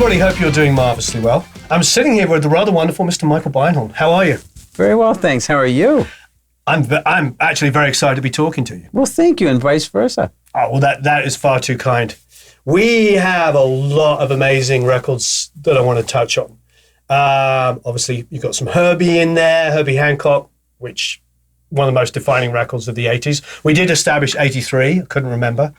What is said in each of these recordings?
everybody. Hope you're doing marvelously well. I'm sitting here with the rather wonderful Mr. Michael Beinhorn. How are you? Very well, thanks. How are you? I'm actually very excited to be talking to you. Well, thank you, and vice versa. Oh, well, that is far too kind. We have a lot of amazing records that I want to touch on. Obviously, you've got some Herbie in there, Herbie Hancock, which one of the most defining records of the 80s. We did establish 83, I couldn't remember.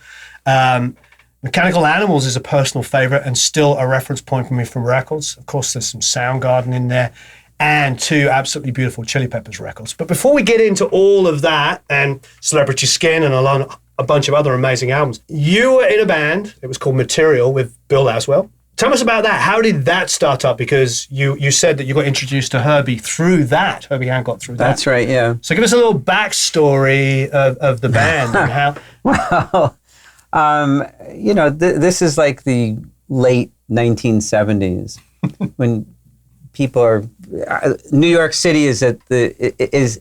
Mechanical Animals is a personal favorite and still a reference point for me from records. Of course, there's some Soundgarden in there and two absolutely beautiful Chili Peppers records. But before we get into all of that and Celebrity Skin and a bunch of other amazing albums, you were in a band, it was called Material, with Bill Laswell. Tell us about that. How did that start up? Because you said that you got introduced to Herbie through that, Herbie Hancock through that. That's right, yeah. So give us a little backstory of the band and how... Well, this is like the late 1970s when people are... New York City is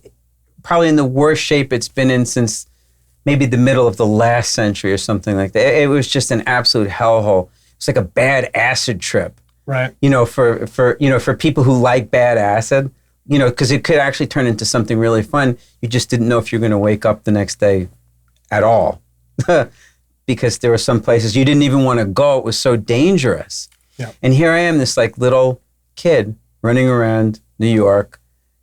probably in the worst shape it's been in since maybe the middle of the last century or something like that. It was just an absolute hellhole. It's like a bad acid trip, right? For people who like bad acid, because it could actually turn into something really fun. You just didn't know if you're going to wake up the next day at all, because there were some places you didn't even want to go. It was so dangerous. Yeah. And here I am, this like little kid running around New York,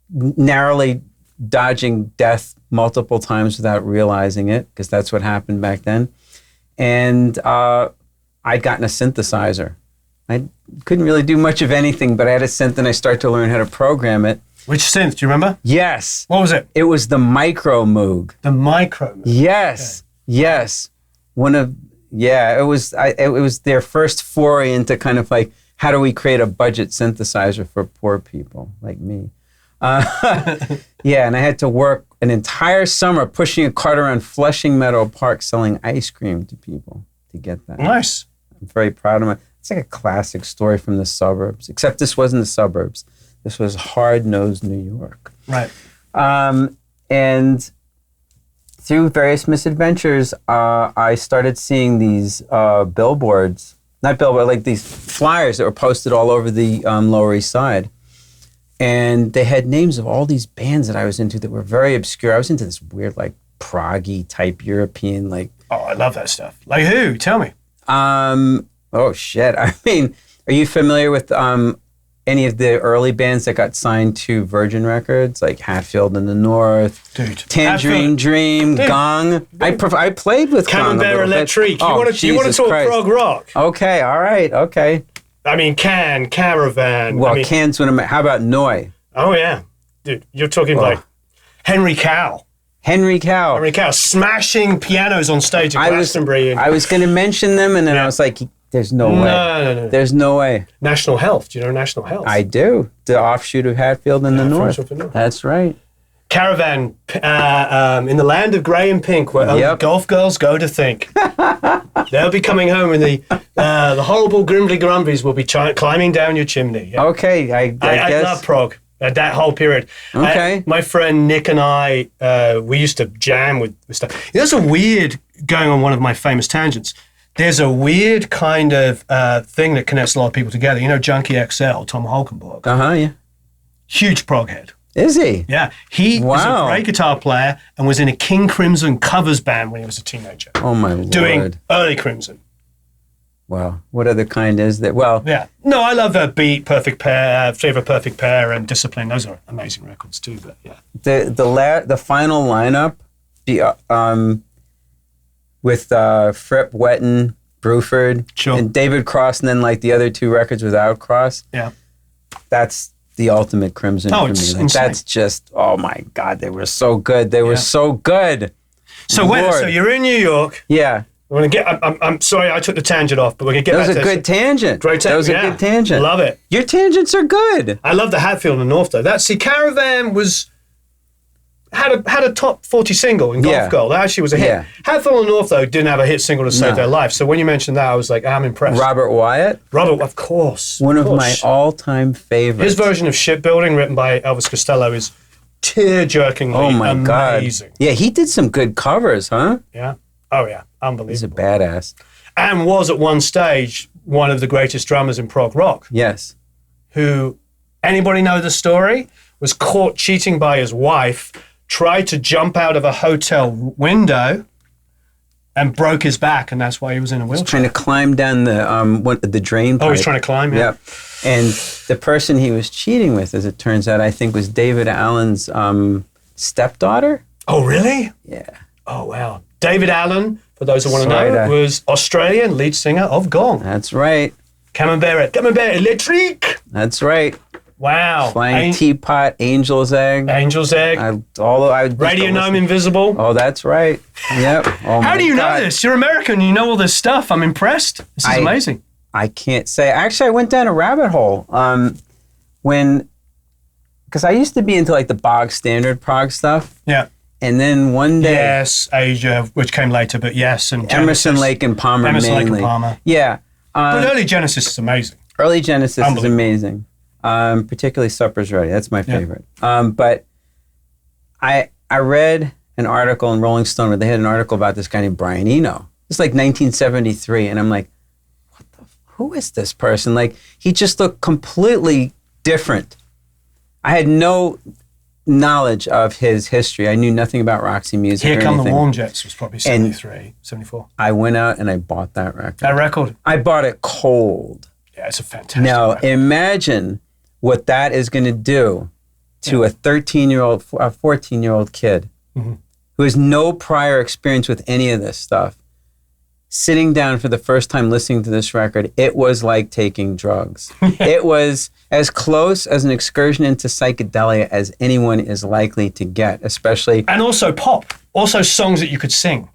narrowly dodging death multiple times without realizing it, because that's what happened back then. And I'd gotten a synthesizer. I couldn't really do much of anything, but I had a synth and I started to learn how to program it. Which synth? Do you remember? Yes. What was it? It was the Micro Moog. The Micro Moog. Yes. Okay. Yes. It was their first foray into kind of like, how do we create a budget synthesizer for poor people like me? Yeah, and I had to work an entire summer pushing a cart around Flushing Meadow Park selling ice cream to people to get that. Nice. I'm very proud of it's like a classic story from the suburbs, except this wasn't the suburbs. This was hard-nosed New York. Right. And through various misadventures, I started seeing these billboards, like these flyers that were posted all over the Lower East Side. And they had names of all these bands that I was into that were very obscure. I was into this weird, like, proggy type European, like... Oh, I love that stuff. Like who? Tell me. Oh, shit. I mean, are you familiar with any of the early bands that got signed to Virgin Records, like Hatfield in the North, dude, Tangerine Dream, dude, Gong? Dude. I played with Gong a little bit. Electric. You want to talk prog rock? Okay, all right, okay. I mean, Caravan. Well, Can's one of my... How about Noi? Oh, yeah. Dude, you're talking like Henry Cow. Henry Cow, smashing pianos on stage at Glastonbury. I was going to mention them, and then I was like, there's no way. No. There's no way. National Health. Do you know National Health? I do. The offshoot of Hatfield in the North. That's right. Caravan, in the land of grey and pink, where only golf girls go to think. They'll be coming home, and the horrible Grimly Grumbies will be climbing down your chimney. Yeah. Okay, I guess. I love prog. That whole period. Okay. My friend Nick and I, we used to jam with stuff. There's a weird, going on one of my famous tangents, there's a weird kind of thing that connects a lot of people together. You know Junkie XL, Tom Holkenborg? Yeah. Huge prog head. Is he? Yeah. He was a great guitar player and was in a King Crimson covers band when he was a teenager. Oh, my Lord. Doing early Crimson. Wow. What other kind is that? Well, yeah. No, I love Beat, Perfect Pair, Flavor of Perfect Pair, and Discipline. Those are amazing records too. But yeah, the final lineup, with Fripp, Wetton, Bruford, and David Cross, and then like the other two records without Cross. Yeah, that's the ultimate Crimson for me. Like, that's just, oh my God, they were so good. They were so good. So so you're in New York. Yeah. I'm sorry I took the tangent off, but we're going to get back to that. Was a good tangent. Great tangent. That was a good tangent. Love it. Your tangents are good. I love the Hatfield in the North, though. Caravan had a top 40 single in Golf Girl. That actually was a hit. Yeah. Hatfield in the North, though, didn't have a hit single to save their life. So when you mentioned that, I was like, I'm impressed. Robert Wyatt? Of course. One of my all-time favorites. His version of Shipbuilding, written by Elvis Costello, is tear-jerkingly amazing. God. Yeah, he did some good covers, huh? Yeah. Oh, yeah. Unbelievable. He's a badass. And was at one stage one of the greatest drummers in prog rock. Yes. Who, anybody know the story? Was caught cheating by his wife, tried to jump out of a hotel window and broke his back, and that's why he was in a wheelchair. He's trying to climb down the drain pipe. Oh, he's trying to climb, yeah. Yep. And the person he was cheating with, as it turns out, I think was Daevid Allen's stepdaughter. Oh, really? Yeah. Oh, wow. Daevid Allen, for those who want to Sorry know, to- was Australian lead singer of Gong. That's right. Camembert Electrique. That's right. Wow. Flying Teapot, Angel's Egg. Angel's Egg. Radio Gnome Invisible. Oh, that's right. Yep. Oh, How do you know God. this? You're American. You know all this stuff. I'm impressed. This is amazing. I can't say. Actually, I went down a rabbit hole because I used to be into like the bog standard prog stuff. Yeah. And then one day, Yes, Asia, which came later, but yes, and Emerson, Genesis. Lake and Palmer Emerson, mainly. Lake and Palmer. Yeah. But early Genesis is amazing. Early Genesis is Unbelievable. amazing. Particularly Supper's Ready. That's my favorite. But I read an article in Rolling Stone where they had an article about this guy named Brian Eno. It's like 1973, and I'm like, who is this person? Like, he just looked completely different. I had no knowledge of his history. I knew nothing about Roxy Music Here or Come anything. the Warm Jets was probably 73, 74. I went out and I bought that record. That record? I bought it cold. Yeah, it's a fantastic Now, record. imagine what that is going to do to a 13-year-old, a 14-year-old kid who has no prior experience with any of this stuff. Sitting down for the first time listening to this record, it was like taking drugs. It was as close as an excursion into psychedelia as anyone is likely to get, especially... And also pop. Also songs that you could sing.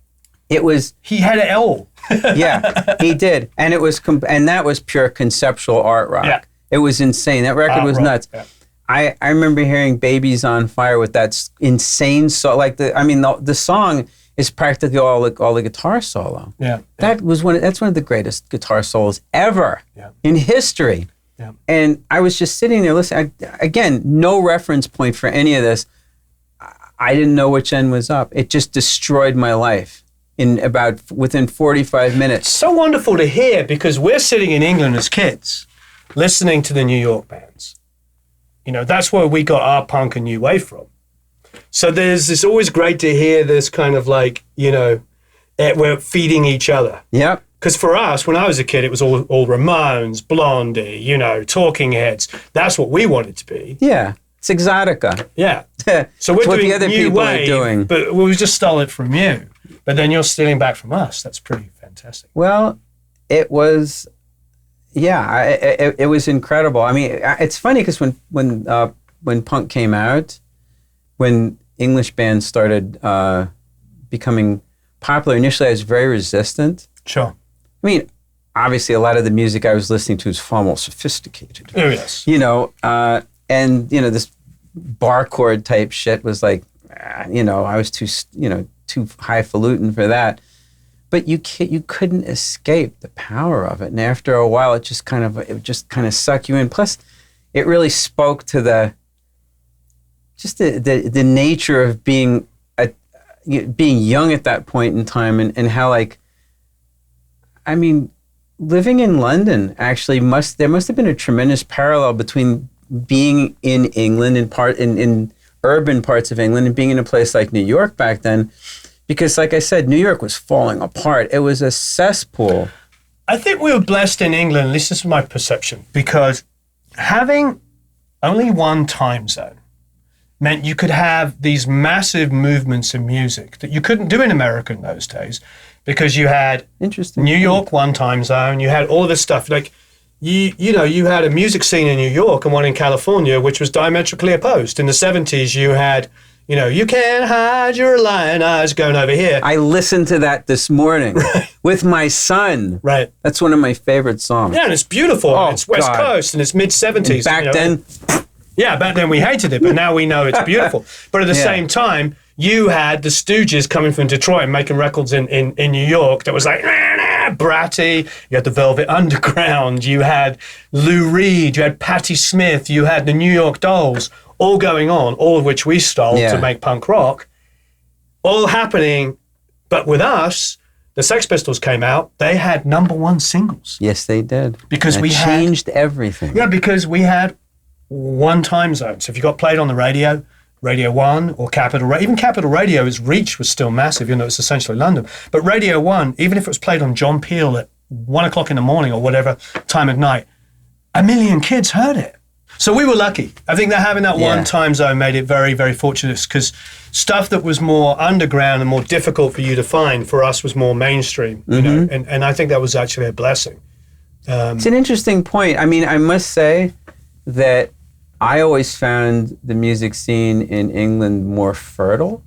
It was... He had it all. Yeah, he did. And it was, and that was pure conceptual art rock. Yeah. It was insane. That record was rock, nuts. yeah. I remember hearing Babies on Fire with that insane song. Like the song is practically all the guitar solo. Yeah. That's one of the greatest guitar solos ever in history. Yeah. And I was just sitting there listening. Again, no reference point for any of this. I didn't know which end was up. It just destroyed my life within 45 minutes. So wonderful to hear, because we're sitting in England as kids listening to the New York bands. You know, that's where we got our punk and new wave from. So it's always great to hear this kind of like, you know, we're feeding each other. Yep. Because for us, when I was a kid, it was all Ramones, Blondie, you know, Talking Heads. That's what we wanted to be. Yeah. It's Exotica. Yeah. So It's we're what doing the other new people wave, are doing. but we just stole it from you. But then you're stealing back from us. That's pretty fantastic. Well, it was, it was incredible. I mean, it's funny because when punk came out, when English bands started becoming popular, initially I was very resistant. Sure. I mean, obviously a lot of the music I was listening to was far more sophisticated. Oh, yes. You know, and, you know, this bar chord type shit was like, you know, I was too highfalutin for that. But you couldn't escape the power of it. And after a while, it just kind of sucked you in. Plus, it really spoke to the nature of being young at that point in time, and how, like, I mean, living in London actually there must have been a tremendous parallel between being in England in urban parts of England and being in a place like New York back then. Because, like I said, New York was falling apart. It was a cesspool. I think we were blessed in England, at least this is my perception, because having only one time zone meant you could have these massive movements in music that you couldn't do in America in those days, because you had New York, one time zone, you had all of this stuff. Like, you know, you had a music scene in New York and one in California, which was diametrically opposed. In the 70s, you had... You know, you can't hide your lion eyes going over here. I listened to that this morning with my son. Right. That's one of my favorite songs. Yeah, and it's beautiful. Oh, it's West God. Coast, and it's mid-70s. Back then... Yeah, back then we hated it, but now we know it's beautiful. But at the same time, you had the Stooges coming from Detroit and making records in New York that was like, bratty. You had the Velvet Underground. You had Lou Reed. You had Patti Smith. You had the New York Dolls. All going on, all of which we stole to make punk rock, all happening. But with us, the Sex Pistols came out, they had #1 singles. Yes, they did. Because and we changed everything. Yeah, because we had one time zone. So if you got played on the radio, Radio 1 or even Capital Radio's reach was still massive, even though it's essentially London. But Radio 1, even if it was played on John Peel at 1 o'clock in the morning or whatever time of night, 1 million kids heard it. So we were lucky. I think that having that one time zone made it very, very fortunate, because stuff that was more underground and more difficult for you to find, for us, was more mainstream. You know, and I think that was actually a blessing. It's an interesting point. I mean, I must say that I always found the music scene in England more fertile.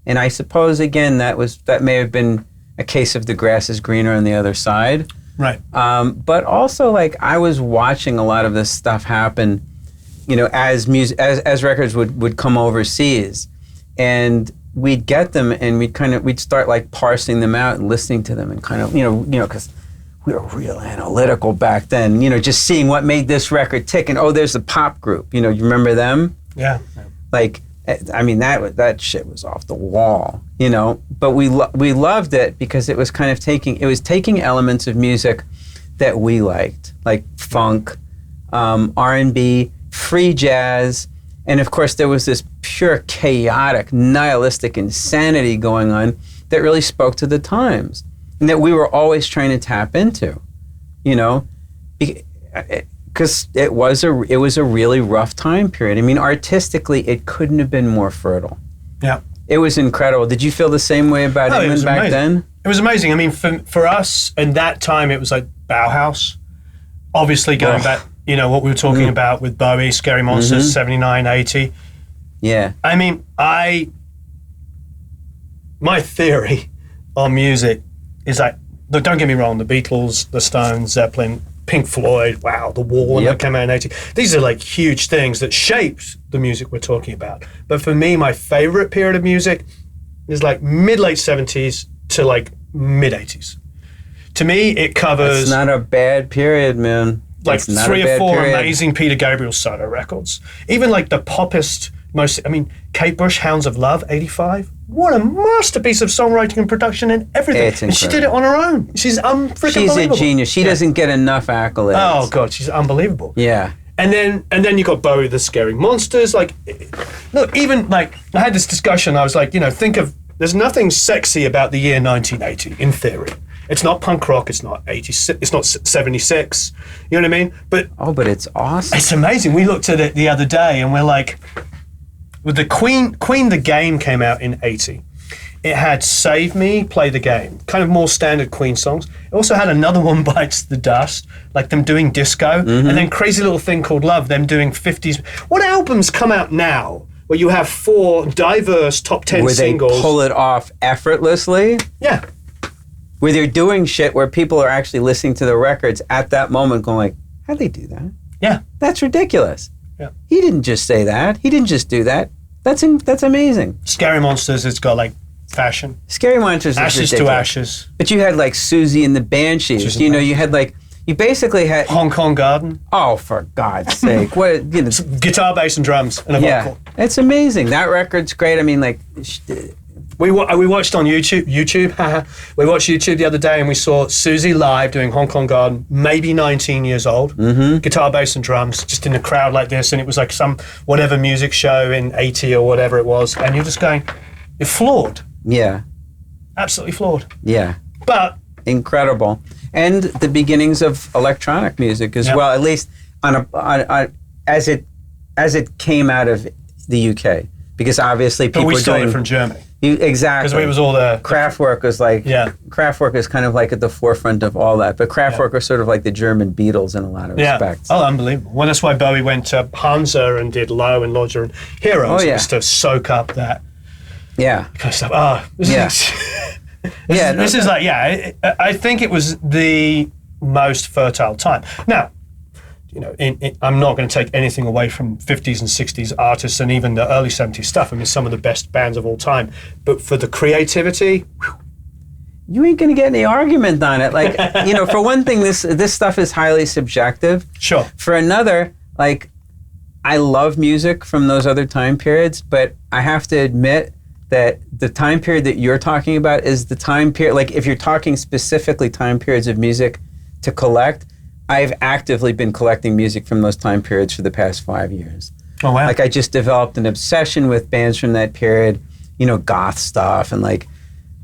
And I suppose, again, that may have been a case of the grass is greener on the other side. Right. But also, like, I was watching a lot of this stuff happen, you know, as records would come overseas, and we'd get them and we'd start like parsing them out and listening to them and kind of, you know, because we were real analytical back then, you know, just seeing what made this record tick. And there's a pop group, you know, you remember them? Yeah. Like, I mean, that shit was off the wall, you know. But we loved it because it was kind of taking elements of music that we liked, like funk, R&B, free jazz, and of course there was this pure chaotic, nihilistic insanity going on that really spoke to the times, and that we were always trying to tap into, you know, because it was a really rough time period. I mean, artistically, it couldn't have been more fertile. Yeah. It was incredible. Did you feel the same way about England back then? It was amazing. I mean, for us, in that time, it was like Bauhaus. Obviously, going back, you know, what we were talking about with Bowie, Scary Monsters, 79, 80. Yeah. I mean, my theory on music is like, look, don't get me wrong, the Beatles, the Stones, Zeppelin, Pink Floyd, wow, The Wall, when that came out in 80. These are like huge things that shaped the music we're talking about. But for me, my favorite period of music is like mid-late 70s to like mid-80s. To me, it covers... It's not a bad period, man. Like 3 or 4 amazing Peter Gabriel solo records. Even like the poppest, Kate Bush, Hounds of Love, 85. What a masterpiece of songwriting and production and everything. It's and she did it on her own. She's unbelievable. She's a genius. She doesn't get enough accolades. Oh God, she's unbelievable. Yeah. And then you got Bowie, the Scary Monsters. Like, look, even like I had this discussion. I was like, you know, there's nothing sexy about the year 1980 in theory. It's not punk rock. It's not 86. It's not 76. You know what I mean? But it's awesome. It's amazing. We looked at it the other day, and we're like, with the Queen, the Game came out in 80. It had Save Me, Play the Game, kind of more standard Queen songs. It also had Another One Bites the Dust, like them doing disco, and then Crazy Little Thing Called Love, them doing 50s. What albums come out now where you have 4 diverse top 10 singles? Where they pull it off effortlessly? Yeah. Where they're doing shit where people are actually listening to the records at that moment going like, how'd they do that? Yeah. That's ridiculous. Yeah. He didn't just say that. He didn't just do that. That's amazing. Scary Monsters, it's got like fashion. Scary Monsters is Ashes ridiculous. to Ashes. But you had like Susie and the Banshees. You know, you had like, you basically had... Hong Kong Garden. Oh, for God's sake. What, you know, guitar, bass, and drums, and a vocal. It's amazing. That record's great. I mean, like... We watched on YouTube. We watched YouTube the other day, and we saw Susie live doing Hong Kong Garden, maybe 19 years old, guitar, bass, and drums, just in a crowd like this, and it was like some whatever music show in 80 or whatever it was, and you're just going, you're floored. Yeah. Absolutely floored. Yeah. But incredible. And the beginnings of electronic music as well, at least as it came out of the UK, because obviously people we stole doing it from Germany. Exactly. Because it was all the... Kraftwerk was like... Yeah. Kraftwerk is kind of like at the forefront of all that. But Kraftwerk are sort of like the German Beatles in a lot of respects. Oh, unbelievable. Well, that's why Bowie went to Hansa and did Low and Lodger and Heroes. Just to soak up that kind of stuff. This is like, I think it was the most fertile time. Now, you know, I'm not going to take anything away from 50s and 60s artists and even the early 70s stuff. I mean, some of the best bands of all time. But for the creativity... You ain't going to get any argument on it. Like, you know, for one thing, this stuff is highly subjective. Sure. For another, like, I love music from those other time periods, but I have to admit that the time period that you're talking about is the time period, like if you're talking specifically time periods of music to collect, I've actively been collecting music from those time periods for the past 5 years. Oh, wow. Like I just developed an obsession with bands from that period, you know, goth stuff and like...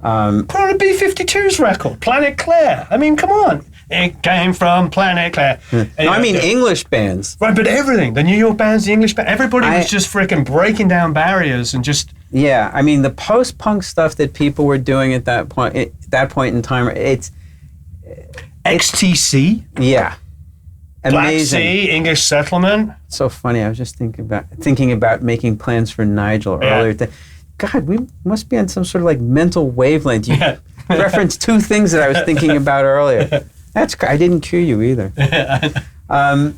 Put on a B-52's record, Planet Claire. I mean, come on. It came from Planet Claire. No, I mean English bands. Right, but everything. The New York bands, the English bands, everybody was just freaking breaking down barriers and just... Yeah, I mean, the post-punk stuff that people were doing at that point in time, it's... XTC? Yeah. Amazing. Black Sea, English Settlement. So funny. I was just thinking about making plans for Nigel earlier. God, we must be on some sort of like mental wavelength. You referenced two things that I was thinking about earlier. I didn't cue you either. One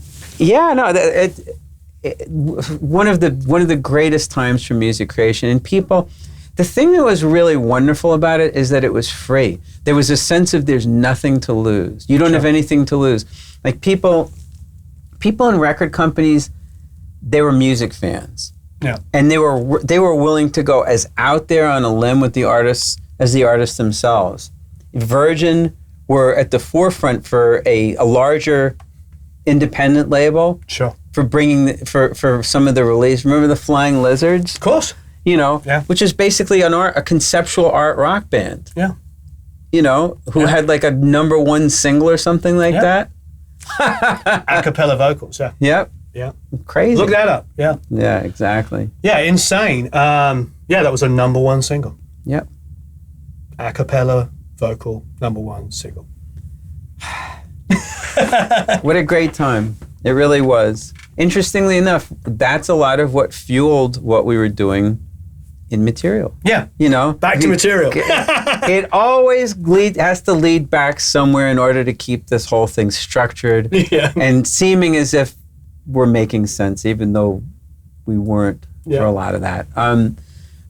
of the greatest times for music creation, and people. The thing that was really wonderful about it is that it was free. There was a sense of there's nothing to lose. You don't have anything to lose. Like people in record companies, they were music fans. Yeah. And they were willing to go as out there on a limb with the artists as the artists themselves. Virgin were at the forefront for a larger independent label. Sure. For bringing for some of the release. Remember the Flying Lizards? Of course. You know, which is basically a conceptual art rock band. Yeah. You know, who had like a #1 single or something like that. A cappella vocals, yeah. Yep. Yeah. Crazy. Look that up, yeah. Yeah, exactly. Yeah, insane. That was a #1 single. Yep. A cappella vocal #1 single. What a great time. It really was. Interestingly enough, that's a lot of what fueled what we were doing in Material. Yeah. You know? Back to Material. It always has to lead back somewhere in order to keep this whole thing structured and seeming as if we're making sense, even though we weren't for a lot of that.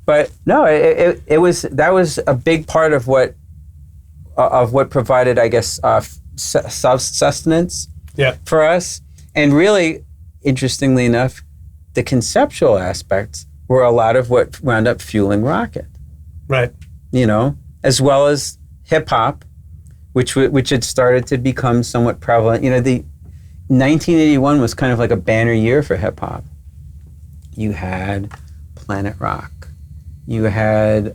But no, that was a big part of what provided, I guess, sustenance for us. And really, interestingly enough, the conceptual aspects were a lot of what wound up fueling Rocket. Right. You know, as well as hip hop, which had started to become somewhat prevalent. You know, the 1981 was kind of like a banner year for hip hop. You had Planet Rock. You had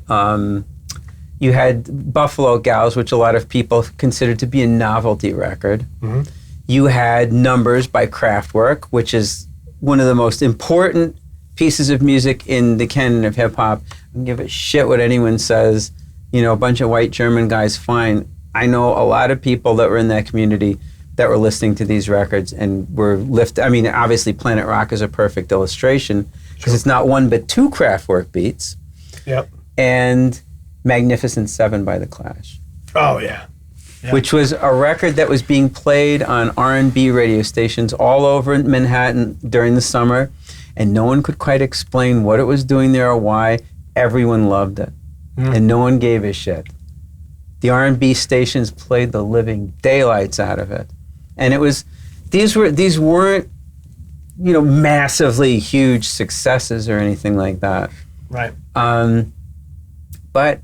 Buffalo Gals, which a lot of people considered to be a novelty record. Mm-hmm. You had Numbers by Kraftwerk, which is one of the most important pieces of music in the canon of hip-hop. I don't give a shit what anyone says. You know, a bunch of white German guys, fine. I know a lot of people that were in that community that were listening to these records and were I mean, obviously Planet Rock is a perfect illustration because it's not one but two Kraftwerk beats. Yep. And Magnificent Seven by The Clash. Oh, yeah. Which was a record that was being played on R&B radio stations all over Manhattan during the summer, and no one could quite explain what it was doing there or why. Everyone loved it, and no one gave a shit. The R&B stations played the living daylights out of it, and these weren't, you know, massively huge successes or anything like that. Right. But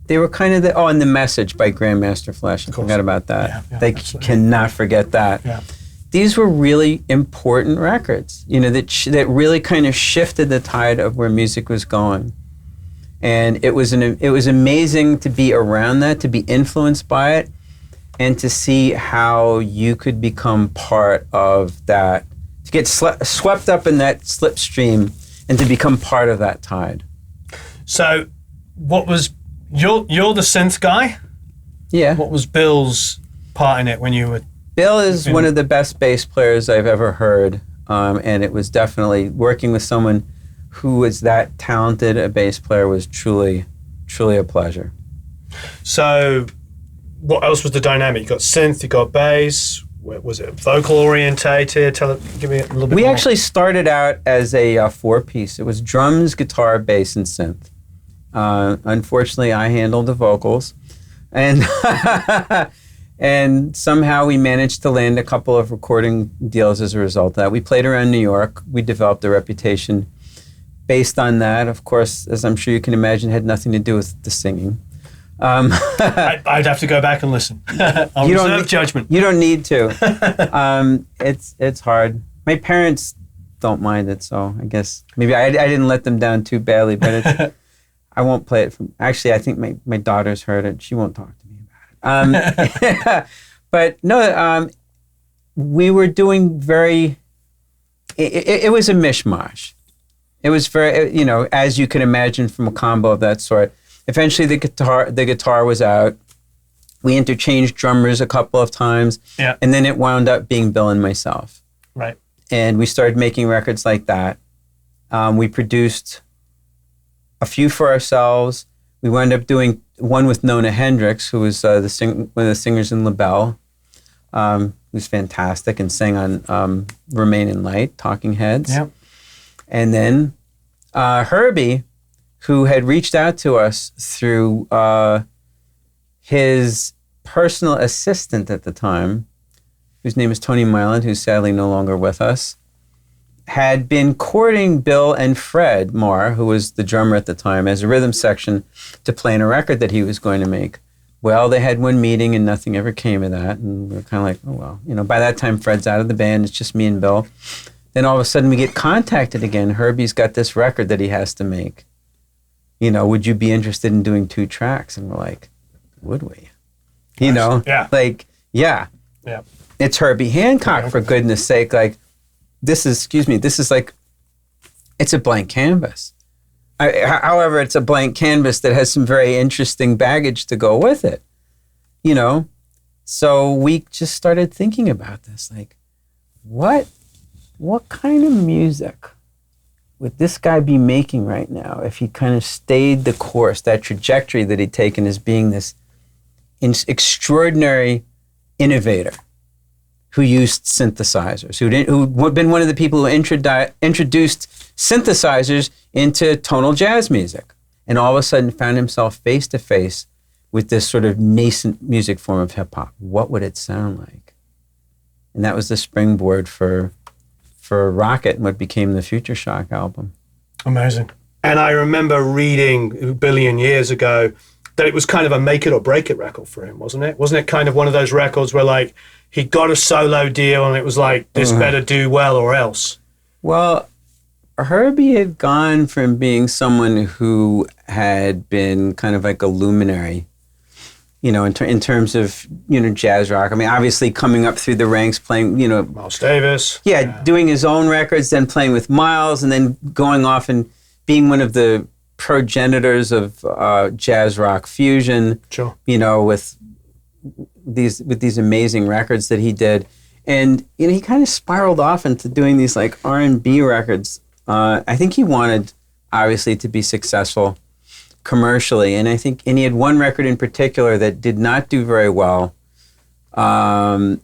they were kind of and The Message by Grandmaster Flash. I forgot about that. They cannot forget that. Yeah. These were really important records, you know, that really kind of shifted the tide of where music was going. And it was amazing to be around that, to be influenced by it, and to see how you could become part of that, to get swept up in that slipstream and to become part of that tide. So, what was you're the synth guy? Yeah. What was Bill's part in it when you were? Bill is one of the best bass players I've ever heard, and it was definitely working with someone who was that talented a bass player was truly, truly a pleasure. So, what else was the dynamic? You got synth, you got bass. Was it vocal orientated? Give me a little bit. We more. Actually started out as a four-piece. It was drums, guitar, bass, and synth. Unfortunately, I handled the vocals, and and somehow we managed to land a couple of recording deals as a result of that. We played around New York. We developed a reputation based on that. Of course, as I'm sure you can imagine, had nothing to do with the singing. I'd have to go back and listen. I'll reserve judgment. You don't need to. It's hard. My parents don't mind it, so I guess maybe I didn't let them down too badly, but I won't play it. Actually, I think my daughter's heard it. She won't talk to me about it. But no, we were doing it was a mishmash. It was very, as you can imagine from a combo of that sort. Eventually, the guitar was out. We interchanged drummers a couple of times, and then it wound up being Bill and myself. Right. And we started making records like that. We produced a few for ourselves. We wound up doing one with Nona Hendrix, who was one of the singers in LaBelle, who's fantastic and sang on Remain in Light, Talking Heads. Yep. And then Herbie, who had reached out to us through his personal assistant at the time, whose name is Tony Myland, who's sadly no longer with us, had been courting Bill and Fred Moore, who was the drummer at the time, as a rhythm section to play in a record that he was going to make. Well, they had one meeting and nothing ever came of that. And we were kind of like, oh, well. By that time, Fred's out of the band. It's just me and Bill. Then all of a sudden, we get contacted again. Herbie's got this record that he has to make. Would you be interested in doing 2 tracks? And we're like, would we? Yeah. Like, yeah. Yeah. It's Herbie Hancock, for goodness sake. Like, this is like, it's a blank canvas. However, it's a blank canvas that has some very interesting baggage to go with it, So we just started thinking about this, like, what kind of music would this guy be making right now if he kind of stayed the course, that trajectory that he'd taken as being this extraordinary innovator who used synthesizers, who'd been one of the people who introduced synthesizers into tonal jazz music, and all of a sudden found himself face to face with this sort of nascent music form of hip hop. What would it sound like? And that was the springboard for Rocket and what became the Future Shock album. Amazing. And I remember reading a billion years ago that it was kind of a make it or break it record for him, wasn't it? Wasn't it kind of one of those records where, like, he got a solo deal and it was like, this better do well or else? Well, Herbie had gone from being someone who had been kind of like a luminary, in terms of, jazz rock. I mean, obviously coming up through the ranks, playing, Miles Davis. Yeah, doing his own records, then playing with Miles, and then going off and being one of the progenitors of jazz rock fusion. Sure. With these amazing records that he did. And, he kind of spiraled off into doing these like R&B records. I think he wanted, obviously, to be successful commercially. And he had one record in particular that did not do very well. And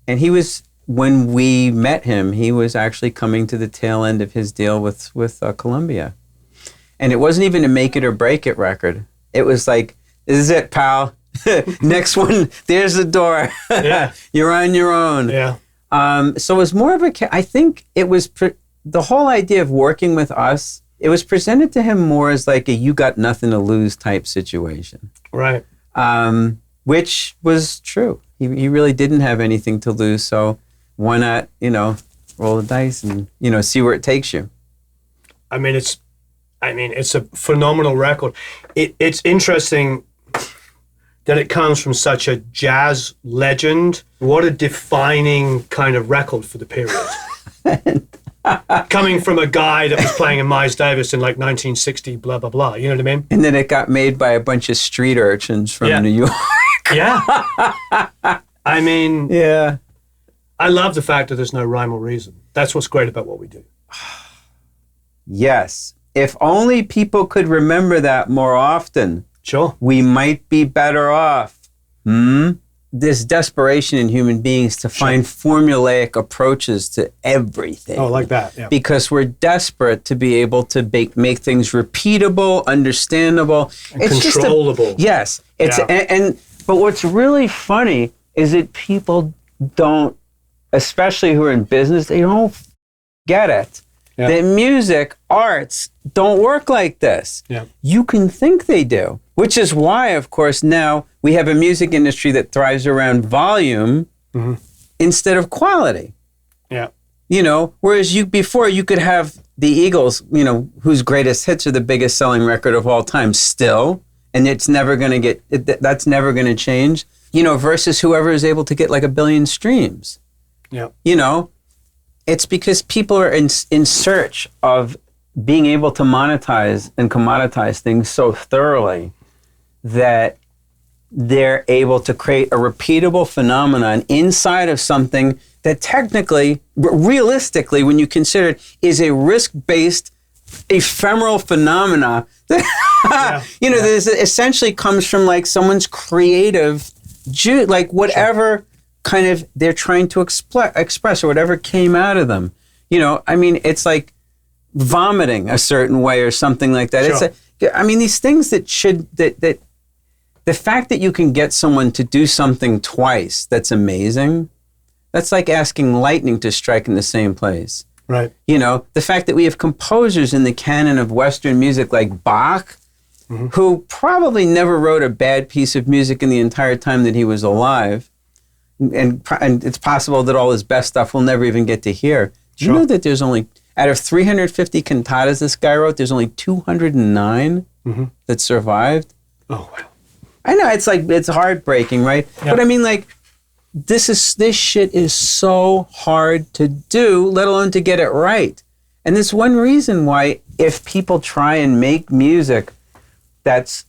he was, when we met him, he was actually coming to the tail end of his deal with Columbia. And it wasn't even a make it or break it record. It was like, this is it, pal. Next one, there's the door. Yeah. You're on your own. Yeah. So it was more of I think it was, the whole idea of working with us, it was presented to him more as like a you got nothing to lose type situation. Right. Which was true. He really didn't have anything to lose, so why not, roll the dice and, see where it takes you. I mean, it's a phenomenal record. It's interesting that it comes from such a jazz legend. What a defining kind of record for the period. Coming from a guy that was playing in Miles Davis in like 1960, blah, blah, blah. You know what I mean? And then it got made by a bunch of street urchins from New York. Yeah. I mean, yeah. I love the fact that there's no rhyme or reason. That's what's great about what we do. Yes. If only people could remember that more often. Sure. We might be better off. This desperation in human beings to find formulaic approaches to everything. Oh, like that, yeah. Because we're desperate to be able to make things repeatable, understandable. And controllable. Yes. But what's really funny is that people don't, especially who are in business, they don't get it. that music, arts don't work like this. Yeah. You can think they do, which is why, of course, now we have a music industry that thrives around volume instead of quality. Yeah. You know, whereas before you could have the Eagles, you know, whose greatest hits are the biggest selling record of all time still, and it's never going to that's never going to change, you know, versus whoever is able to get like 1 billion streams. Yeah. You know, it's because people are in search of being able to monetize and commoditize things so thoroughly that they're able to create a repeatable phenomenon inside of something that technically, realistically, when you consider it, is a risk-based, ephemeral phenomena that, this essentially comes from like someone's creative, like whatever kind of they're trying to express or whatever came out of them. You know, I mean, it's like vomiting a certain way or something like that. Sure. These things that the fact that you can get someone to do something twice, that's amazing. That's like asking lightning to strike in the same place. Right. You know, the fact that we have composers in the canon of Western music like Bach, who probably never wrote a bad piece of music in the entire time that he was alive, and it's possible that all his best stuff we'll never even get to hear. Do you know that there's only, out of 350 cantatas this guy wrote, there's only 209 that survived? Oh, wow. I know, it's heartbreaking, right? Yeah. But I mean, like, this shit is so hard to do, let alone to get it right. And there's one reason why, if people try and make music that's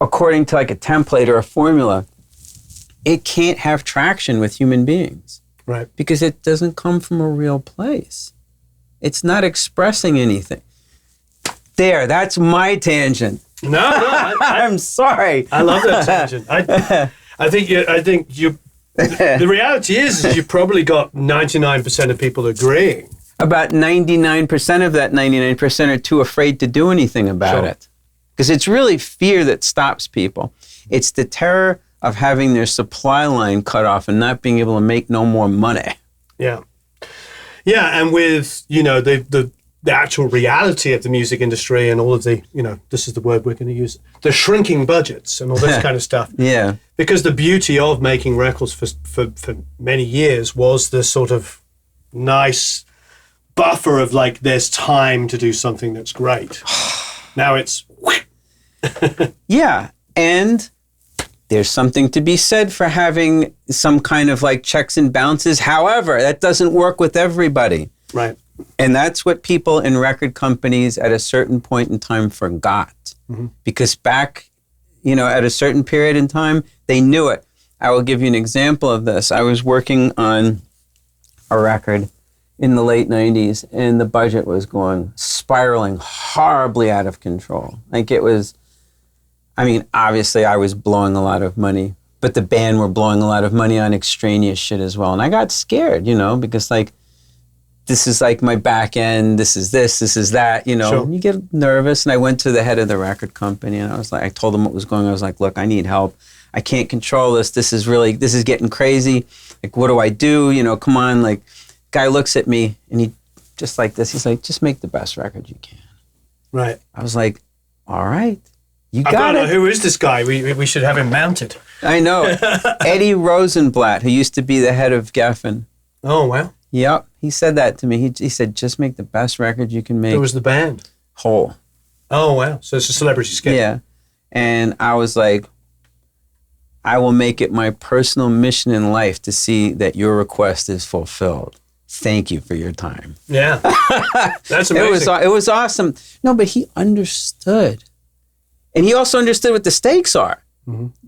according to like a template or a formula, it can't have traction with human beings. Right. Because it doesn't come from a real place. It's not expressing anything. There, that's my tangent. No, I'm sorry. I love that tangent. I think you. The reality is you probably got 99% of people agreeing. About 99% of that 99% are too afraid to do anything about it. Because it's really fear that stops people. It's the terror of having their supply line cut off and not being able to make no more money. Yeah. Yeah, and with, the actual reality of the music industry and all of the, this is the word we're going to use, the shrinking budgets and all this kind of stuff. Yeah. Because the beauty of making records for many years was the sort of nice buffer of like, there's time to do something that's great. Now it's... Yeah, and there's something to be said for having some kind of like checks and balances. However, that doesn't work with everybody. Right. And that's what people in record companies at a certain point in time forgot. Because back, at a certain period in time, they knew it. I will give you an example of this. I was working on a record in the late 90s, and the budget was spiraling horribly out of control. Like it was, obviously I was blowing a lot of money, but the band were blowing a lot of money on extraneous shit as well. And I got scared, because like, this is like my back end, this is that, Sure. And you get nervous. And I went to the head of the record company and I told him what was going on. I was like, look, I need help. I can't control this. This is getting crazy. Like, what do I do? Come on. Like, guy looks at me and he just like this. He's like, just make the best record you can. Right. I was like, all right, you got it. Who is this guy? We should have him mounted. I know. Eddie Rosenblatt, who used to be the head of Geffen. Oh, wow. Yep. He said that to me. He said, just make the best record you can make. Who was the band? Hole. Oh, wow. So it's a celebrity skit. Yeah. And I was like, I will make it my personal mission in life to see that your request is fulfilled. Thank you for your time. Yeah. That's amazing. It was awesome. No, but he understood. And he also understood what the stakes are.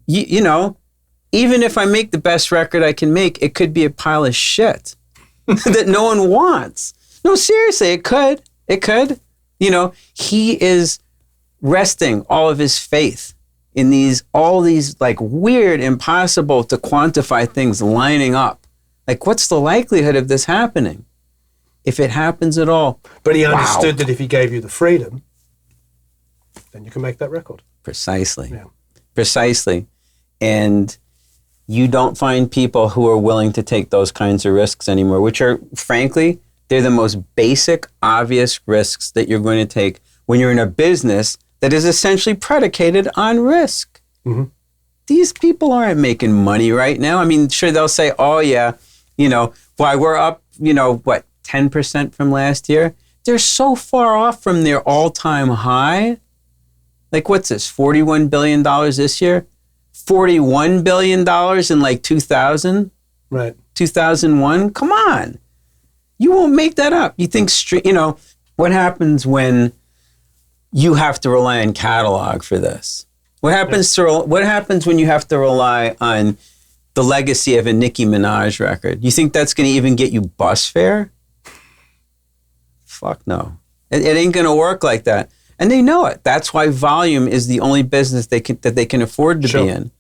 Even if I make the best record I can make, it could be a pile of shit that no one wants. No, seriously, it could. It could. He is resting all of his faith in all these like weird, impossible to quantify things lining up. Like, what's the likelihood of this happening? If it happens at all. But he understood that if he gave you the freedom, then you can make that record. Precisely. Yeah. Precisely. And you don't find people who are willing to take those kinds of risks anymore, which are, frankly, They're the most basic, obvious risks that you're going to take when you're in a business that is essentially predicated on risk. Mm-hmm. These people aren't making money right now. I mean, sure, they'll say, oh, yeah, why we're up, 10% from last year? They're so far off from their all-time high. Like, what's this, $41 billion this year? $41 billion in like 2000? Right. 2001? Come on. You won't make that up. You think, what happens when you have to rely on catalog for this? What happens when you have to rely on the legacy of a Nicki Minaj record? You think that's going to even get you bus fare? Fuck no. It ain't going to work like that. And they know it. That's why volume is the only business that they can afford to be in.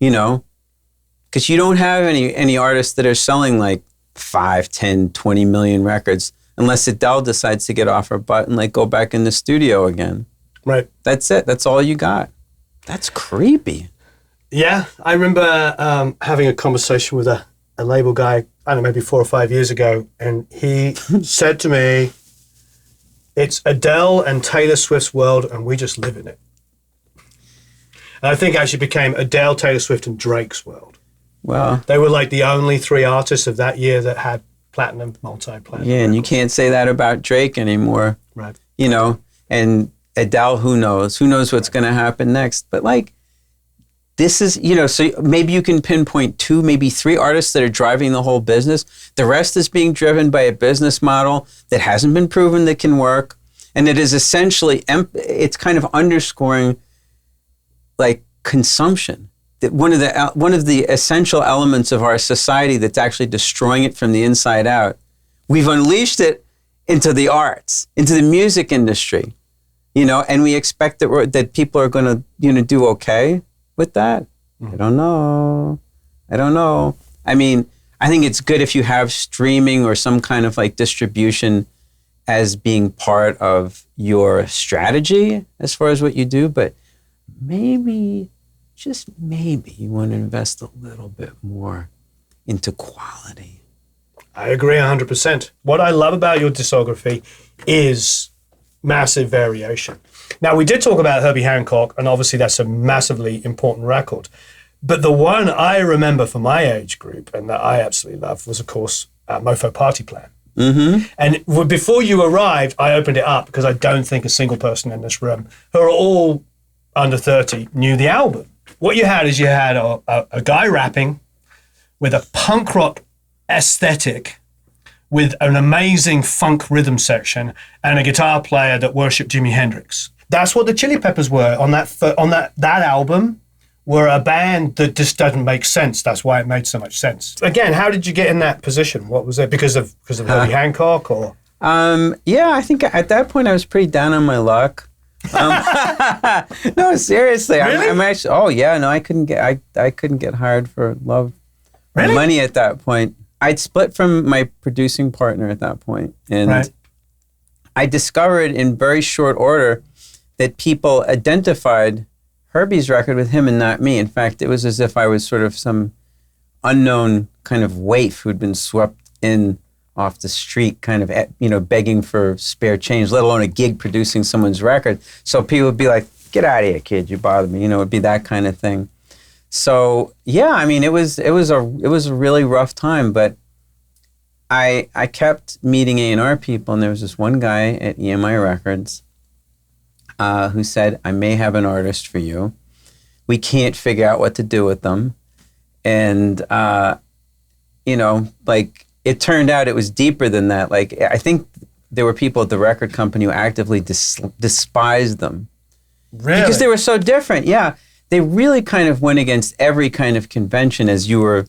Because you don't have any artists that are selling like 5, 10, 20 million records unless Adele decides to get off her butt and like go back in the studio again. Right. That's it. That's all you got. That's creepy. Yeah. I remember having a conversation with a label guy, I don't know, maybe 4 or 5 years ago, and he said to me, it's Adele and Taylor Swift's world, and we just live in it. And I think it actually became Adele, Taylor Swift, and Drake's world. Well, they were like the only 3 artists of that year that had platinum, multi-platinum. Yeah, and you can't say that about Drake anymore. Right. And Adele, who knows? Who knows what's going to happen next? But like, this is, so maybe you can pinpoint 2, maybe 3 artists that are driving the whole business. The rest is being driven by a business model that hasn't been proven that can work. And it is essentially, it's kind of underscoring like consumption. That one of the essential elements of our society that's actually destroying it from the inside out. We've unleashed it into the arts, into the music industry, and we expect that people are going to, do okay with that. Mm-hmm. I don't know. I mean, I think it's good if you have streaming or some kind of like distribution as being part of your strategy as far as what you do, but maybe, just maybe, you want to invest a little bit more into quality. I agree 100%. What I love about your discography is massive variation. Now, we did talk about Herbie Hancock, and obviously that's a massively important record. But the one I remember for my age group, and that I absolutely loved, was, of course, Mofo Party Plan. Mm-hmm. And before you arrived, I opened it up because I don't think a single person in this room, who are all under 30, knew the album. What you had is a guy rapping with a punk rock aesthetic, with an amazing funk rhythm section, and a guitar player that worshipped Jimi Hendrix. That's what the Chili Peppers were on that album. Were a band that just doesn't make sense. That's why it made so much sense. Again, how did you get in that position? What was it? Because of Herbie Hancock, or? Yeah, I think at that point I was pretty down on my luck. No, seriously. Really? I'm actually. Oh yeah, no, I couldn't get hired for love or Really? money at that point. I'd split from my producing partner at that point, and Right. I discovered in very short order that people identified Herbie's record with him and not me. In fact, it was as if I was sort of some unknown kind of waif who'd been swept in off the street, kind of, begging for spare change, let alone a gig producing someone's record. So people would be like, "Get out of here, kid! You bother me." It would be that kind of thing. So yeah, I mean, it was a really rough time, but I kept meeting A&R people, and there was this one guy at EMI Records who said, "I may have an artist for you. We can't figure out what to do with them." And, it turned out it was deeper than that. Like, I think there were people at the record company who actively despised them. Really? Because they were so different. Yeah. They really kind of went against every kind of convention, as you were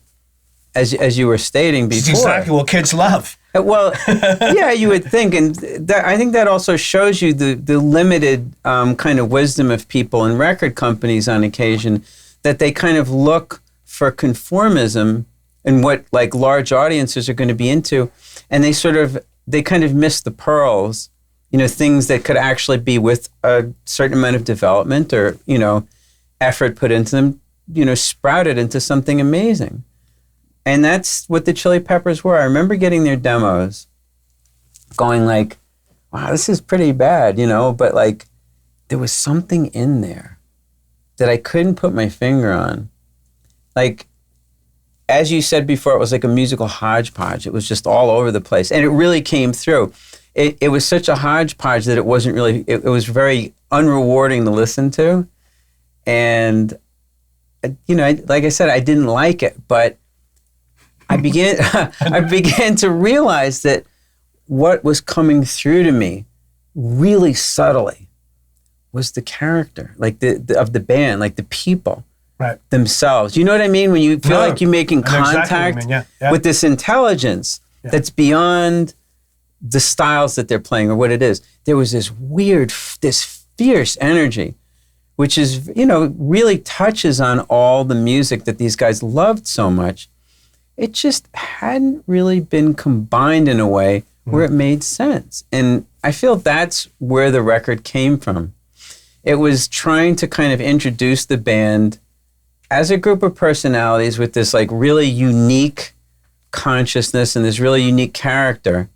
stating before. It's exactly what kids love. Well, yeah, you would think, and I think that also shows you the limited kind of wisdom of people in record companies on occasion, that they kind of look for conformism and what like large audiences are going to be into, and they kind of miss the pearls, things that could actually be with a certain amount of development or effort put into them, sprouted into something amazing. And that's what the Chili Peppers were. I remember getting their demos, going like, wow, this is pretty bad, you know, but like there was something in there that I couldn't put my finger on. Like, as you said before, it was like a musical hodgepodge. It was just all over the place. And it really came through. It was such a hodgepodge that it wasn't really, it was very unrewarding to listen to. And, you know, like I said, I didn't like it, but I began to realize that what was coming through to me really subtly was the character, like of the band, like the people themselves. You know what I mean? When you feel like you're making contact with this intelligence that's beyond the styles that they're playing or what it is. There was this weird, this fierce energy, which is, you know, really touches on all the music that these guys loved so much. It just hadn't really been combined in a way where it made sense. And I feel that's where the record came from. It was trying to kind of introduce the band as a group of personalities with this like really unique consciousness and this really unique character,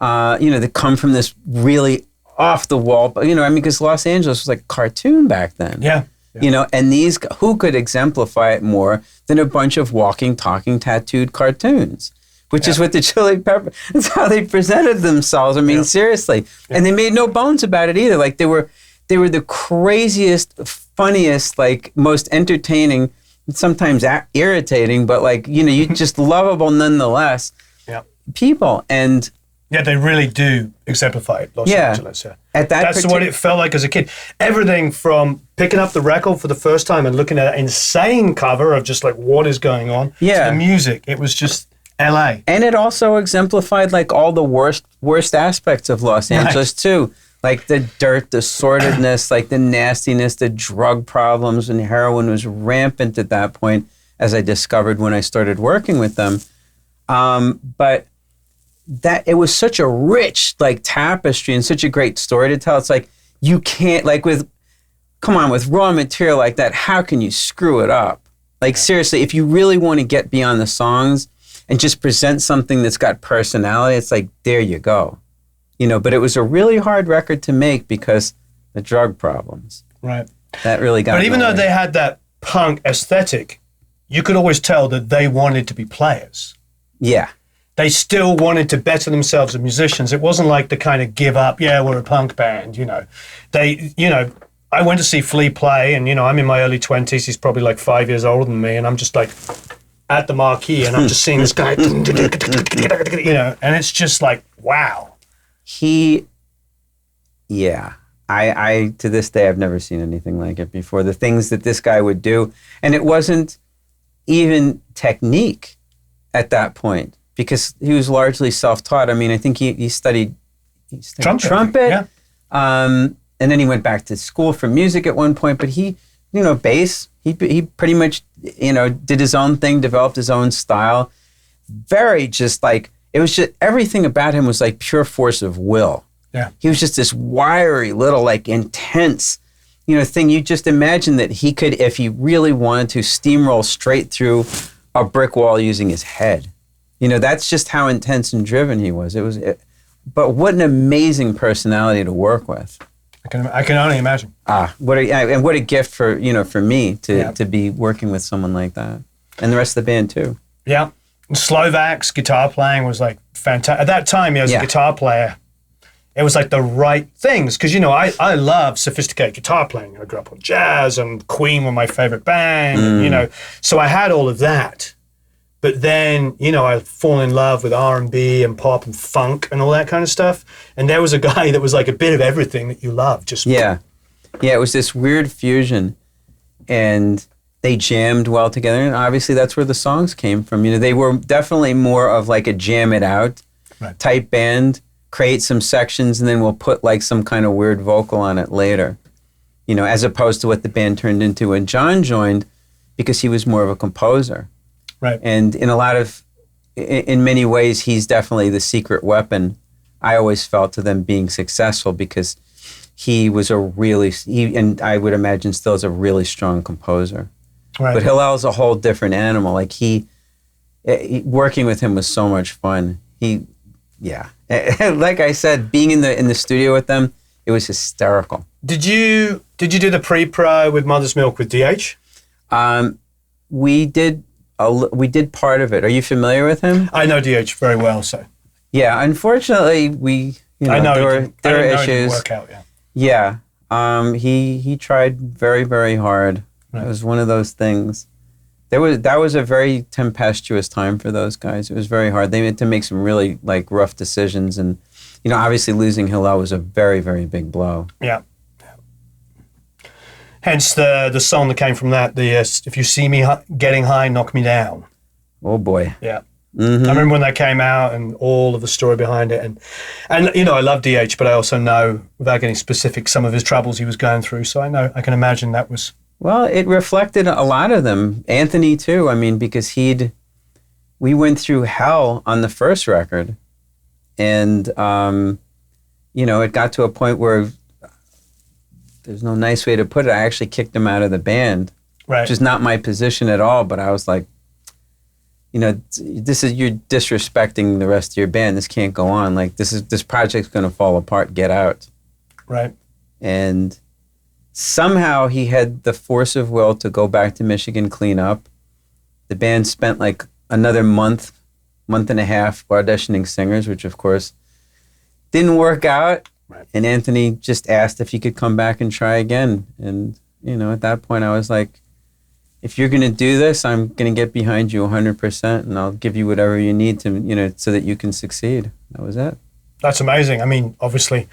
you know, that come from this really off the wall, but you know, I mean, because Los Angeles was like a cartoon back then. Yeah. You know, and these, who could exemplify it more than a bunch of walking, talking, tattooed cartoons, which is what the Chili Peppers, that's how they presented themselves. I mean, seriously. And they made no bones about it either. Like they were the craziest, funniest, like most entertaining, sometimes irritating, but like, you know, you just lovable nonetheless people. And yeah, they really do exemplify Los Angeles. Yeah, that's what it felt like as a kid. Everything from picking up the record for the first time and looking at that insane cover of just like what is going on. Yeah, to the music. It was just LA, and it also exemplified like all the worst aspects of Los Angeles too, like the dirt, the sordidness, like the nastiness, the drug problems, and heroin was rampant at that point, as I discovered when I started working with them. But that it was such a rich like tapestry and such a great story to tell. It's like you can't with raw material like that, how can you screw it up? Like seriously, if you really want to get beyond the songs and just present something that's got personality, it's like there you go. You know, but it was a really hard record to make because the drug problems. Right. That really got. But even though they had that punk aesthetic, you could always tell that they wanted to be players. Yeah. They still wanted to better themselves as musicians. It wasn't like the kind of give up, we're a punk band, you know. They, you know, I went to see Flea play and, you know, I'm in my early 20s. He's probably like 5 years older than me. And I'm just like at the marquee and I'm just seeing this guy, you know, and it's just like, wow. I to this day, I've never seen anything like it before. The things that this guy would do. And it wasn't even technique at that point, because he was largely self-taught. I mean, I think he studied trumpet. And then he went back to school for music at one point, but he, you know, bass, he pretty much, you know, did his own thing, developed his own style. Very just like, it was just, everything about him was like pure force of will. Yeah. He was just this wiry little, like intense, you know, thing. You just imagine that he could, if he really wanted to, steamroll straight through a brick wall using his head. You know, that's just how intense and driven he was. But what an amazing personality to work with. I can only imagine. What a gift for, you know, for me to be working with someone like that, and the rest of the band too. Yeah, and Slovak's guitar playing was like fantastic. At that time, as a guitar player, it was like the right things, because you know I love sophisticated guitar playing. I grew up on jazz, and Queen were my favorite band, and, you know, so I had all of that. But then, you know, I fall in love with R&B and pop and funk and all that kind of stuff. And there was a guy that was like a bit of everything that you love. Just it was this weird fusion, and they jammed well together. And obviously that's where the songs came from. You know, they were definitely more of like a jam it out type band, create some sections, and then we'll put like some kind of weird vocal on it later. You know, as opposed to what the band turned into when John joined, because he was more of a composer. Right. And in many ways, he's definitely the secret weapon, I always felt, to them being successful, because he was and I would imagine still is a really strong composer. Right. But Hillel's a whole different animal. Like working with him was so much fun. Like I said, being in the studio with them, it was hysterical. Did you do the pre-pro with Mother's Milk with DH? We did part of it. Are you familiar with him? I know DH very well, so. Yeah, unfortunately, there were issues. It didn't work out, yeah. Yeah, he tried very, very hard. Right. It was one of those things. That was a very tempestuous time for those guys. It was very hard. They had to make some really like rough decisions, and obviously losing Hillel was a very, very big blow. Yeah. Hence the song that came from that. If you see me getting high, knock me down. Oh boy. Yeah. Mm-hmm. I remember when that came out and all of the story behind it, and I love DH, but I also know, without getting specific, some of his troubles he was going through. So I can imagine that was. Well, it reflected a lot of them. Anthony too. I mean, because we went through hell on the first record, and it got to a point where there's no nice way to put it. I actually kicked him out of the band, right? Which is not my position at all. But I was like, you're disrespecting the rest of your band. This can't go on. Like this project's going to fall apart. Get out. Right. And somehow he had the force of will to go back to Michigan, clean up. The band spent like another month and a half auditioning singers, which of course didn't work out. Right. And Anthony just asked if he could come back and try again. And, at that point I was like, if you're going to do this, I'm going to get behind you 100%, and I'll give you whatever you need to, so that you can succeed. That was it. That's amazing. I mean, obviously,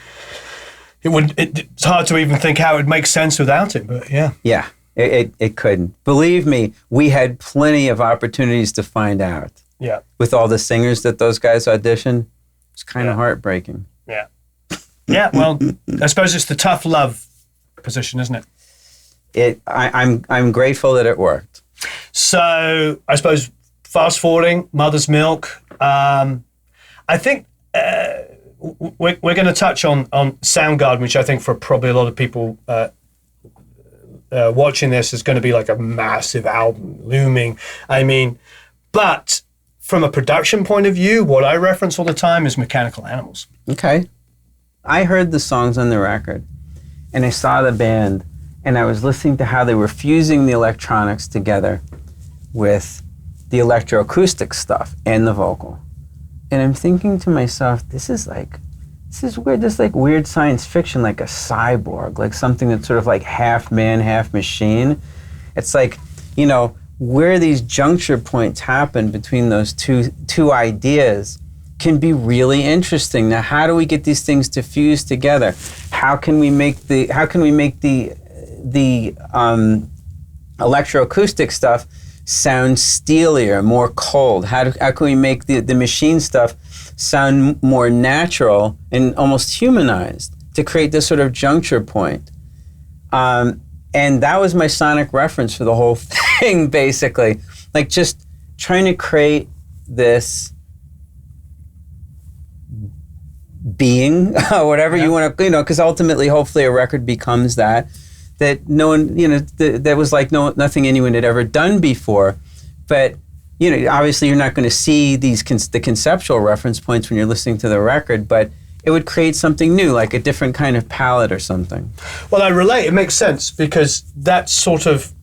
it's hard to even think how it makes sense without it, but yeah. Yeah, it couldn't. Believe me, we had plenty of opportunities to find out. Yeah. With all the singers that those guys auditioned, it's kind of heartbreaking. Yeah. Yeah, well, I suppose it's the tough love position, isn't it? I'm grateful that it worked. So I suppose fast forwarding, Mother's Milk. I think we're going to touch on Soundgarden, which I think for probably a lot of people watching this is going to be like a massive album looming. I mean, but from a production point of view, what I reference all the time is Mechanical Animals. Okay. I heard the songs on the record, and I saw the band, and I was listening to how they were fusing the electronics together with the electroacoustic stuff and the vocal. And I'm thinking to myself, this is weird. This is like weird science fiction, like a cyborg, like something that's sort of like half man, half machine. It's like, where these juncture points happen between those two ideas can be really interesting. Now, how do we get these things to fuse together? How can we make the electroacoustic stuff sound steelier, more cold? How can we make the machine stuff sound more natural and almost humanized to create this sort of juncture point? And that was my sonic reference for the whole thing, basically. Like just trying to create this being, whatever you want to, because ultimately, hopefully a record becomes that no one, that was like nothing anyone had ever done before. But, obviously you're not going to see the conceptual reference points when you're listening to the record, but it would create something new, like a different kind of palette or something. Well, I relate. It makes sense because that's sort of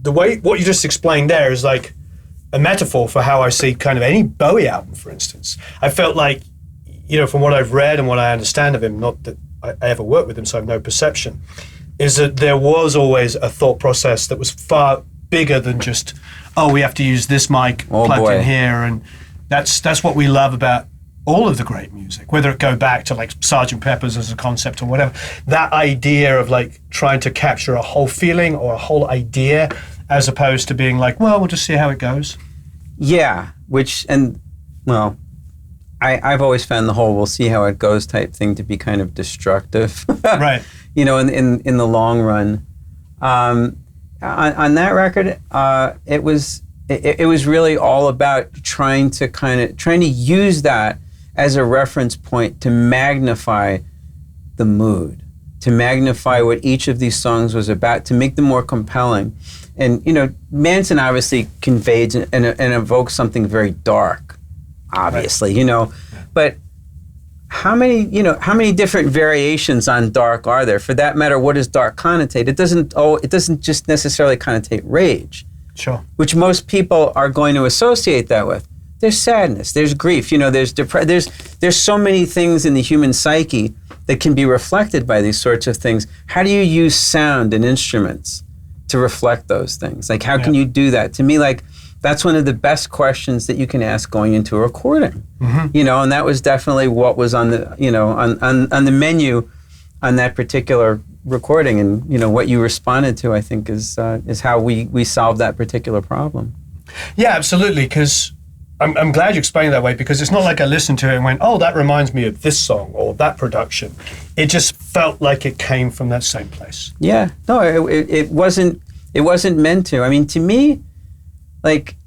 the way, what you just explained there is like a metaphor for how I see kind of any Bowie album, for instance. I felt like, from what I've read and what I understand of him, not that I ever worked with him, so I have no perception, is that there was always a thought process that was far bigger than just, we have to use this mic plugged in here. And that's what we love about all of the great music, whether it go back to like Sgt. Pepper's as a concept or whatever. That idea of like trying to capture a whole feeling or a whole idea as opposed to being like, well, we'll just see how it goes. Yeah, I've always found the whole "we'll see how it goes" type thing to be kind of destructive, right? In the long run. On that record, it was really all about trying to use that as a reference point to magnify the mood, to magnify what each of these songs was about, to make them more compelling. And Manson obviously conveyed and evoked something very dark. Obviously, right. But how many different variations on dark are there? For that matter, what does dark connotate? It doesn't just necessarily connotate rage. Sure. Which most people are going to associate that with. There's sadness, there's grief, there's so many things in the human psyche that can be reflected by these sorts of things. How do you use sound and instruments to reflect those things? Like, how can you do that? To me, like, that's one of the best questions that you can ask going into a recording. Mm-hmm. And that was definitely what was on the, on the menu on that particular recording. And, what you responded to, I think, is how we solved that particular problem. Yeah, absolutely, because I'm glad you explained it that way, because it's not like I listened to it and went, oh, that reminds me of this song or that production. It just felt like it came from that same place. Yeah, no, it wasn't meant to. I mean, to me, like,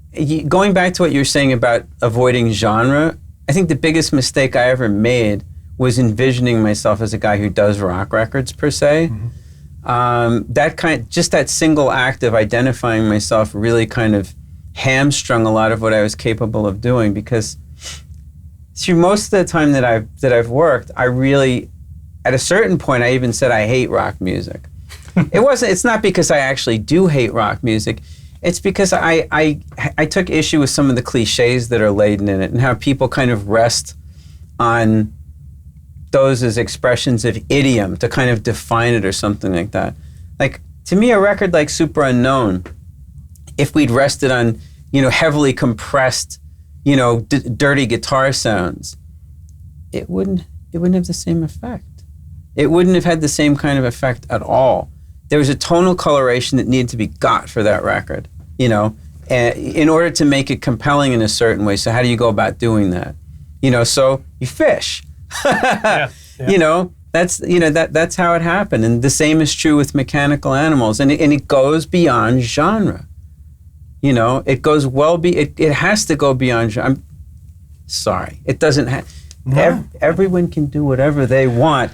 going back to what you were saying about avoiding genre, I think the biggest mistake I ever made was envisioning myself as a guy who does rock records, per se. Mm-hmm. That single act of identifying myself really kind of hamstrung a lot of what I was capable of doing, because through most of the time that I've worked, I really, at a certain point, I even said I hate rock music. It's not because I actually do hate rock music. It's because I took issue with some of the cliches that are laden in it, and how people kind of rest on those as expressions of idiom to kind of define it or something like that. Like, to me, a record like Super Unknown, if we'd rested on, heavily compressed, dirty guitar sounds, it wouldn't have the same effect. It wouldn't have had the same kind of effect at all. There was a tonal coloration that needed to be got for that record, in order to make it compelling in a certain way. So how do you go about doing that? So you fish. Yeah. That's how it happened. And the same is true with Mechanical Animals. And it goes beyond genre. It goes it has to go beyond genre. I'm sorry. It doesn't have. No. Everyone can do whatever they want.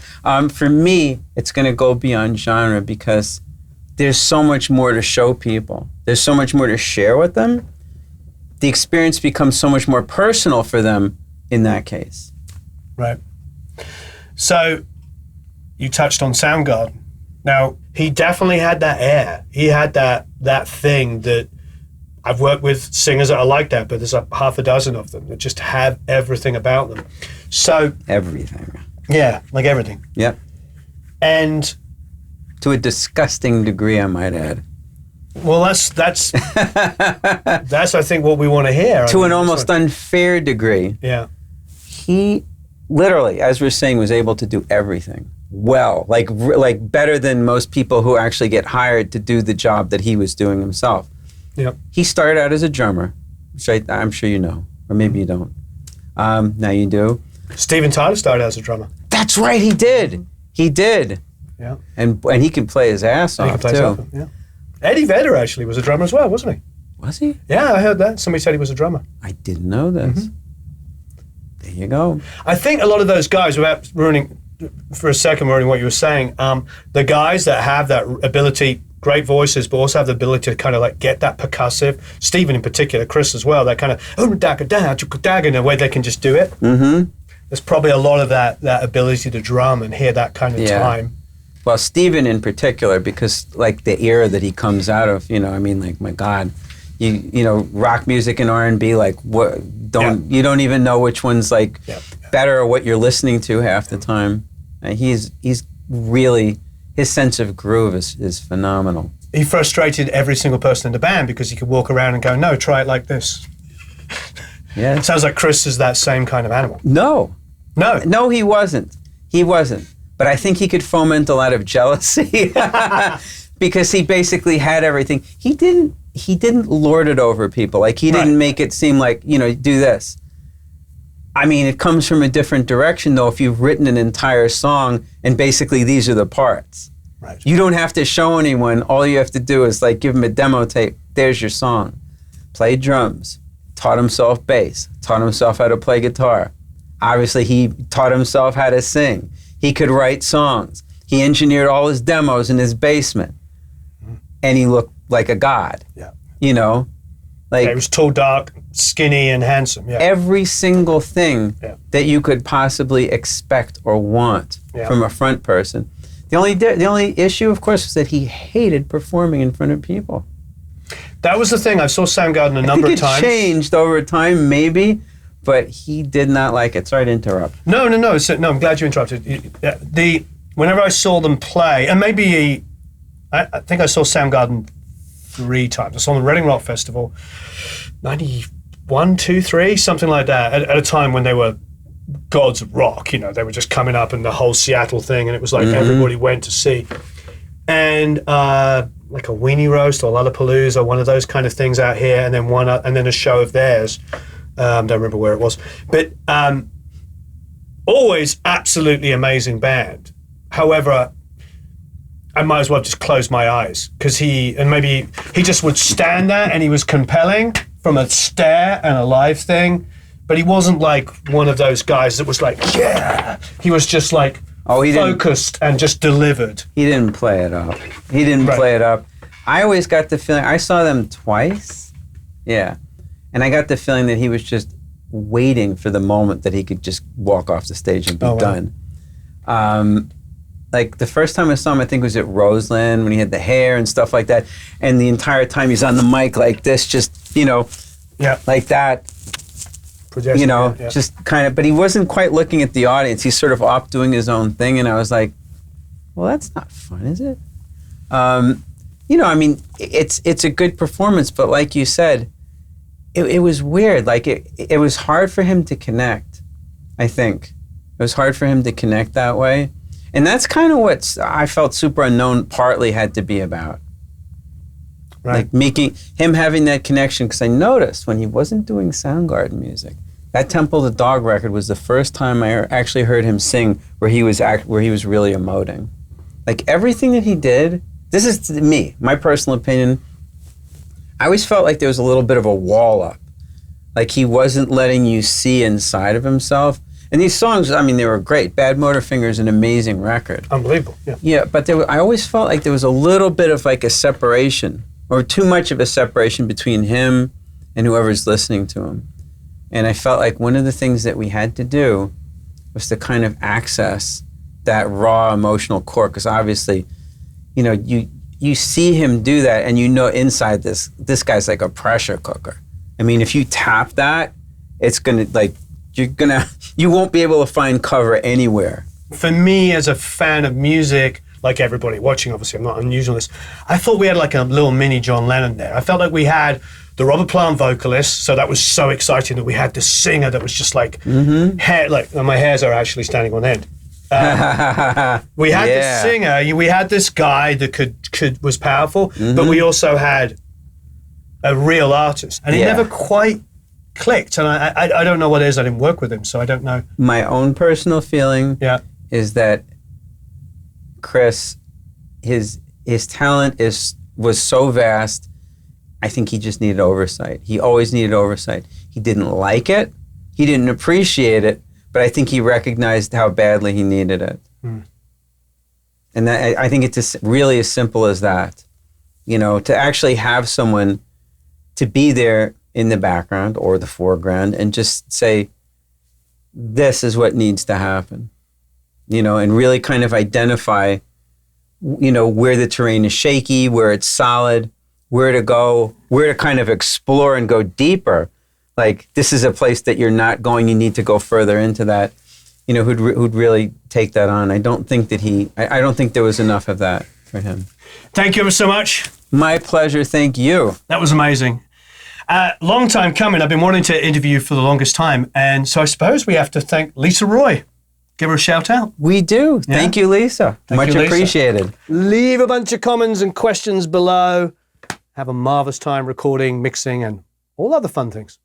For me, it's going to go beyond genre, because there's so much more to show people. There's so much more to share with them. The experience becomes so much more personal for them in that case. Right. So you touched on Soundgarden. Now, he definitely had that air. He had that thing that I've worked with singers that are like that, but there's half a dozen of them that just have everything about them. So everything. Yeah, like everything. Yep. And to a disgusting degree, I might add. Well, that's I think what we want to hear. To an almost unfair degree. Yeah. He literally, as we're saying, was able to do everything well, like better than most people who actually get hired to do the job that he was doing himself. Yep. He started out as a drummer, which I'm sure you know, or maybe you don't. Now you do. Steven Tyler started as a drummer. That's right, he did. He did. Yeah. And he can play his ass off, too. Yeah. Eddie Vedder actually was a drummer as well, wasn't he? Was he? Yeah, I heard that. Somebody said he was a drummer. I didn't know this. Mm-hmm. There you go. I think a lot of those guys, without ruining what you were saying, the guys that have that ability, great voices, but also have the ability to kind of like get that percussive, Stephen in particular, Chris as well, that kind of, in a way they can just do it. Mm-hmm. There's probably a lot of that ability to drum and hear that kind of time. Well, Stephen in particular, because like the era that he comes out of, like, my God, rock music and R&B, like, what? You don't even know which one's like better or what you're listening to half the time. He's really, his sense of groove is phenomenal. He frustrated every single person in the band because he could walk around and go, no, try it like this. Yeah. It sounds like Chris is that same kind of animal. No, he wasn't. But I think he could foment a lot of jealousy because he basically had everything. He didn't lord it over people. Like, he didn't make it seem like, do this. I mean, it comes from a different direction, though, if you've written an entire song and basically these are the parts. Right. You don't have to show anyone. All you have to do is, like, give them a demo tape. There's your song. Played drums. Taught himself bass. Taught himself how to play guitar. Obviously, he taught himself how to sing. He could write songs. He engineered all his demos in his basement. And he looked like a god. Yeah. Like, he was tall, dark, skinny, and handsome. Yeah. Every single thing that you could possibly expect or want from a front person. The only issue, of course, was that he hated performing in front of people. That was the thing. I saw Soundgarden a number of times. It changed over time, maybe, but he did not like it. Sorry to interrupt. No. So, no, I'm glad you interrupted. Whenever I saw them play, and maybe I think I saw Soundgarden 3 times. I saw them at Reading Rock Festival, 91, 2, 3, something like that, at a time when they were gods of rock. You know, they were just coming up in the whole Seattle thing, and it was like everybody went to see. And like a Weenie Roast or Lollapalooza, one of those kind of things out here, and then a show of theirs. Don't remember where it was, but always absolutely amazing band. However, I might as well just close my eyes because maybe he just would stand there and he was compelling from a stare and a live thing, but he wasn't like one of those guys that was like, yeah. He was just like focused and just delivered. He didn't play it up. Play it up. I always got the feeling, I saw them twice. Yeah. And I got the feeling that he was just waiting for the moment that he could just walk off the stage and be done. Like the first time I saw him, I think was at Roseland when he had the hair and stuff like that. And the entire time he's on the mic like this, just, like that. Just kind of, but he wasn't quite looking at the audience. He's sort of off doing his own thing. And I was like, well, that's not fun, is it? I mean, it's a good performance, but like you said, it was weird. Like it was hard for him to connect, I think. It was hard for him to connect that way. And that's kind of what I felt Super Unknown partly had to be about. Right. Like having that connection, because I noticed when he wasn't doing Soundgarden music, that Temple of the Dog record was the first time I actually heard him sing where he was really emoting. Like everything that he did, this is me, my personal opinion, I always felt like there was a little bit of a wall up. Like he wasn't letting you see inside of himself. And these songs, I mean, they were great. Bad Motorfinger is an amazing record. Unbelievable, yeah. Yeah, but I always felt like there was a little bit of like a separation, or too much of a separation between him and whoever's listening to him. And I felt like one of the things that we had to do was to kind of access that raw emotional core, because obviously, you see him do that, and inside this guy's like a pressure cooker. I mean, if you tap that, it's gonna you won't be able to find cover anywhere. For me, as a fan of music, like everybody watching, obviously, I'm not unusual in this, I thought we had like a little mini John Lennon there. I felt like we had the Robert Plant vocalist, so that was so exciting that we had this singer that was just like hair, like my hairs are actually standing on end. We had this singer, we had this guy that was powerful, but we also had a real artist, and he never quite clicked. And I don't know what it is. I didn't work with him, so I don't know. My own personal feeling is that Chris, his talent was so vast. I think he just needed oversight. He always needed oversight. He didn't like it. He didn't appreciate it. But I think he recognized how badly he needed it. And I think it's really as simple as that. To actually have someone to be there in the background or the foreground and just say, this is what needs to happen. And really kind of identify, where the terrain is shaky, where it's solid, where to go, where to kind of explore and go deeper. Like, this is a place that you're not going, you need to go further into that, who'd really take that on. I don't think there was enough of that for him. Thank you ever so much. My pleasure, thank you. That was amazing. Long time coming. I've been wanting to interview you for the longest time. And so I suppose we have to thank Lisa Roy. Give her a shout out. We do. Yeah. Thank you, Lisa. Much appreciated. Leave a bunch of comments and questions below. Have a marvelous time recording, mixing, and all other fun things.